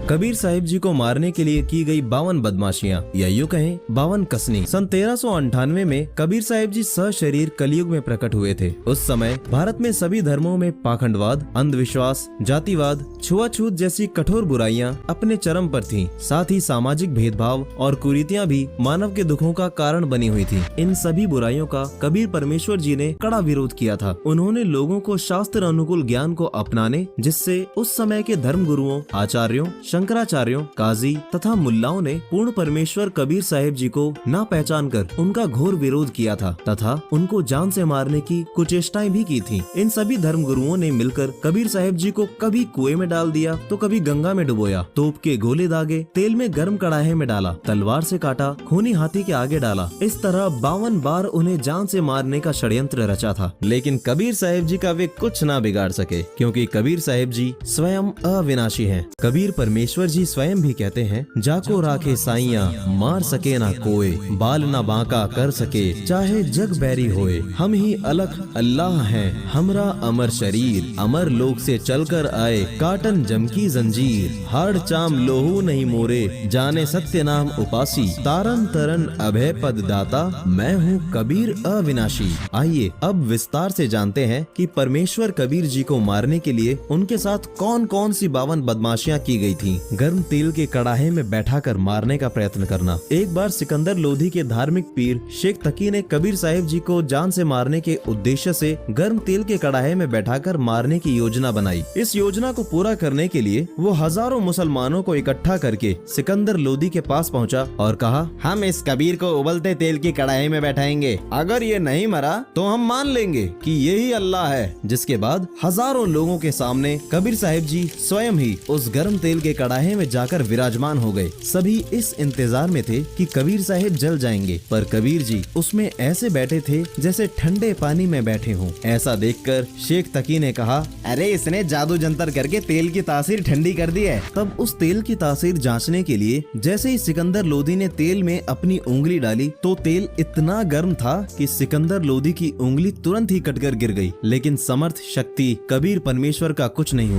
कबीर साहिब जी को मारने के लिए की गई 52 बदमाशियां या यूं कहें 52 कसनी। सन 1398 में कबीर साहिब जी सशरीर कलयुग में प्रकट हुए थे। उस समय भारत में सभी धर्मों में पाखंडवाद, अंधविश्वास, जातिवाद, छुआछूत जैसी कठोर बुराइयां अपने चरम पर थीं। साथ ही सामाजिक भेदभाव और कुरीतियां भी मानव के दुखों का कारण बनी हुई थी। इन सभी बुराइयों का कबीर परमेश्वर जी ने कड़ा विरोध किया था। उन्होंने लोगों को शास्त्र अनुकूल ज्ञान को अपनाने, जिससे उस समय के धर्म गुरुओं, आचार्यों, शंकराचार्यों, काजी तथा मुल्लाओं ने पूर्ण परमेश्वर कबीर साहिब जी को ना पहचान कर उनका घोर विरोध किया था तथा उनको जान से मारने की कुचेष्टाएं भी की थी। इन सभी धर्म गुरुओं ने मिलकर कबीर साहिब जी को कभी कुएं में डाल दिया तो कभी गंगा में डुबोया, तोप के गोले दागे, तेल में गर्म कड़ाहे में डाला, तलवार से काटा, खूनी हाथी के आगे डाला। इस तरह 52 बार उन्हें जान से मारने का षड्यंत्र रचा था। लेकिन कबीर साहिब जी का वे कुछ ना बिगाड़ सके, क्योंकि कबीर साहिब जी स्वयं अविनाशी हैं। कबीर परमेश्वर जी स्वयं भी कहते हैं, जाको राखे साइया मार सके ना कोई, बाल ना बांका कर सके चाहे जग बैरी होए। हम ही अलख अल्लाह हैं, हमरा अमर शरीर, अमर लोक से चलकर आए, काटन जम की जंजीर, हाड़ चाम लोहू नहीं मोरे, जाने सत्य नाम उपासी, तारन तरन अभय पद दाता, मैं हूँ कबीर अविनाशी। आइए अब विस्तार से जानते हैं कि परमेश्वर कबीर जी को मारने के लिए उनके साथ कौन कौन सी 52 बदमाशियां की गई थी। गर्म तेल के कड़ाहे में बैठाकर मारने का प्रयत्न करना। एक बार सिकंदर लोधी के धार्मिक पीर शेख तकी ने कबीर साहिब जी को जान से मारने के उद्देश्य से गर्म तेल के कड़ाहे में बैठाकर मारने की योजना बनाई। इस योजना को पूरा करने के लिए वो हजारों मुसलमानों को इकट्ठा करके सिकंदर लोधी के पास पहुंचा और कहा, हम इस कबीर को उबलते तेल की कड़ाहे में बैठाएंगे। अगर ये नहीं मरा तो हम मान लेंगे कि यही अल्लाह है। जिसके बाद हजारों लोगों के सामने कबीर साहिब जी स्वयं ही उस गर्म तेल के कड़ाहे में जाकर विराजमान हो गए। सभी इस इंतजार में थे कि कबीर साहिब जल जाएंगे, पर कबीर जी उसमें ऐसे बैठे थे जैसे ठंडे पानी में बैठे हों। ऐसा देखकर शेख तकी ने कहा, अरे इसने जादू जंतर करके तेल की तासीर ठंडी कर दी है। तब उस तेल की तासीर जांचने के लिए जैसे ही सिकंदर लोधी ने तेल में अपनी उंगली डाली तो तेल इतना गर्म था कि सिकंदर लोधी की उंगली तुरंत ही कटकर गिर गई। लेकिन समर्थ शक्ति कबीर परमेश्वर का कुछ नहीं हुआ।